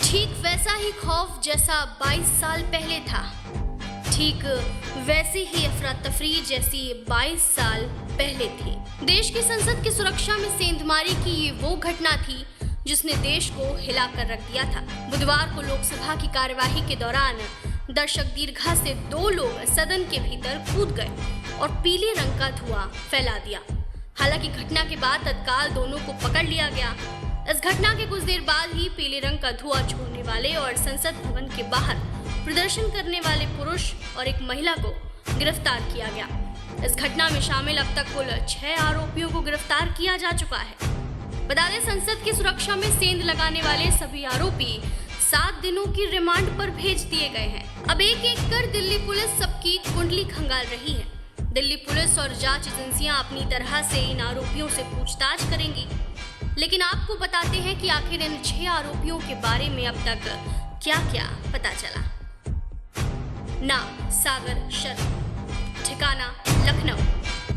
ठीक वैसा ही खौफ जैसा 22 साल पहले था, ठीक वैसी ही अफरा तफरी जैसी 22 साल पहले थी। देश की संसद की सुरक्षा में सेंधमारी की ये वो घटना थी जिसने देश को हिलाकर रख दिया था। बुधवार को लोकसभा की कार्यवाही के दौरान दर्शक दीर्घा से 2 लोग सदन के भीतर कूद गए और पीले रंग का धुआं फैला दिया। हालांकि घटना के बाद तत्काल दोनों को पकड़ लिया गया। इस घटना के कुछ देर बाद ही पीले रंग का धुआं छोड़ने वाले और संसद भवन के बाहर प्रदर्शन करने वाले पुरुष और एक महिला को गिरफ्तार किया गया। इस घटना में शामिल अब तक कुल 6 आरोपियों को गिरफ्तार किया जा चुका है। बता दें, संसद की सुरक्षा में सेंध लगाने वाले सभी आरोपी 7 दिनों की रिमांड पर भेज दिए गए हैं। अब एक एक कर दिल्ली पुलिस सबकी कुंडली खंगाल रही है। दिल्ली पुलिस और जांच एजेंसियां अपनी तरह से इन आरोपियों से पूछताछ करेंगी, लेकिन आपको बताते हैं कि आखिर इन 6 आरोपियों के बारे में अब तक क्या-क्या पता चला। नाम सागर शर्मा, ठिकाना लखनऊ।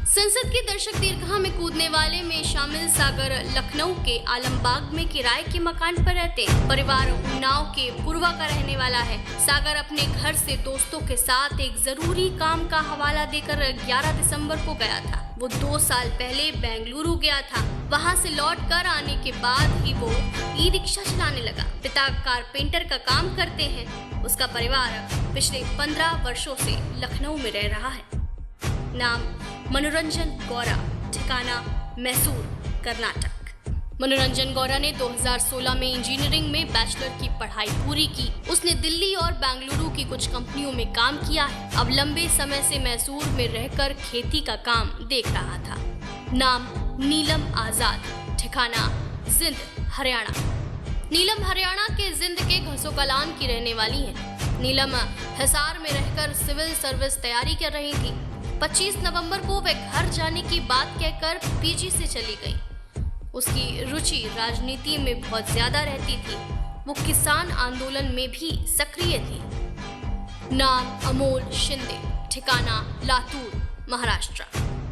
संसद की दर्शक दीर्घा में कूदने वाले में शामिल सागर लखनऊ के आलमबाग में किराए के मकान पर रहते हैं। परिवार उन्नाव के पूर्वा का रहने वाला है। सागर अपने घर से दोस्तों के साथ एक जरूरी काम का हवाला देकर 11 दिसंबर को गया था। वो 2 साल पहले बेंगलुरु गया था। वहां से लौट कर आने के बाद ही वो ई रिक्शा चलाने लगा। पिता कारपेंटर का काम करते हैं। उसका परिवार पिछले 15 वर्षों से लखनऊ में रह रहा है। नाम मनोरंजन गौरा, ठिकाना मैसूर, कर्नाटक। मनोरंजन गौरा ने 2016 में इंजीनियरिंग में बैचलर की पढ़ाई पूरी की। उसने दिल्ली और बेंगलुरु की कुछ कंपनियों में काम किया है। अब लंबे समय से मैसूर में रहकर खेती का काम देख रहा था। नाम नीलम आजाद, ठिकाना जिंद, हरियाणा। नीलम हरियाणा के जिंद के घसोकलान की रहने वाली है। नीलम हिसार में रहकर सिविल सर्विस तैयारी कर रही थी। 25 नवंबर को वह घर जाने की बात कहकर पीजी से चली गई। उसकी रुचि राजनीति में बहुत ज्यादा रहती थी। वो किसान आंदोलन में भी सक्रिय थी। नाम अमोल शिंदे, ठिकाना लातूर, महाराष्ट्र।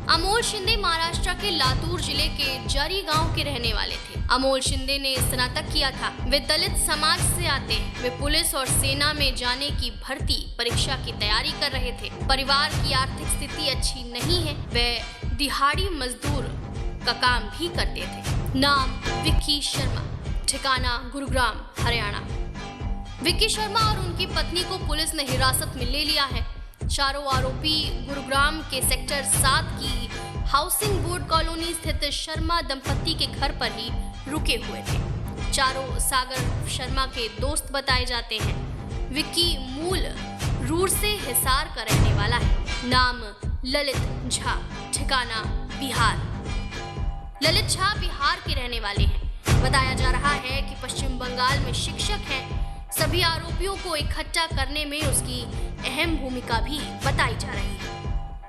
अमोल शिंदे महाराष्ट्र के लातूर जिले के जारी गांव के रहने वाले थे। अमोल शिंदे ने स्नातक किया था। वे दलित समाज से आते हैं। वे पुलिस और सेना में जाने की भर्ती परीक्षा की तैयारी कर रहे थे। परिवार की आर्थिक स्थिति अच्छी नहीं है। वे दिहाड़ी मजदूर का काम भी करते थे। नाम विक्की शर्मा, ठिकाना गुरुग्राम, हरियाणा। विक्की शर्मा और उनकी पत्नी को पुलिस ने हिरासत में ले लिया है। चारों आरोपी गुरुग्राम के सेक्टर 7 की हाउसिंग बोर्ड कॉलोनी स्थित शर्मा दंपत्ति के घर पर ही रुके हुए थे। चारों सागर शर्मा के दोस्त बताए जाते हैं। विक्की मूल रूर से हिसार का रहने वाला है। नाम ललित झा, ठिकाना बिहार। ललित झा बिहार के रहने वाले हैं। बताया जा रहा है कि पश्चिम बंगाल में शिक्षक हैं। सभी आरोपियों को इकट्ठा करने में उसकी अहम भूमिका भी बताई जा रही है।